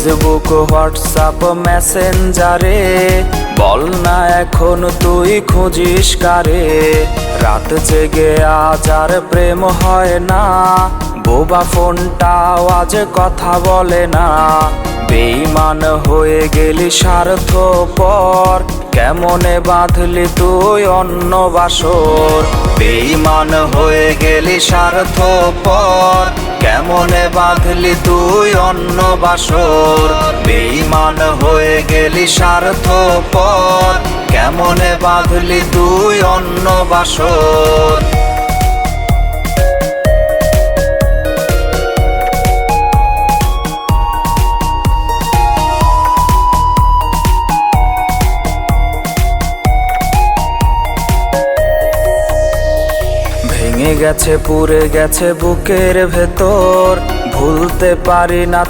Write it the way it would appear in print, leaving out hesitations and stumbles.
Facebook WhatsApp মেসেঞ্জারে বল না এখন তুই খুঁজিস কারে। রাত জেগে আজ আর প্রেম হয় না, বোবা ফোনটাও আজ কথা বলে না। বেঈমান হয়ে গেলি স্বার্থপর, কেমনে বাঁধলি তুই অন্য বাসর। বেঈমান হয়ে গেলি স্বার্থপর, কেমনে বাঁধলি তুই অন্য বাসর। বেঈমান হয়ে গেলি স্বার্থপর, কেমনে বাঁধলি তুই অন্য বাসর। ভেঙে গেছে পুড়ে গেছে বুকের ভেতর, ভুলতে পারি না।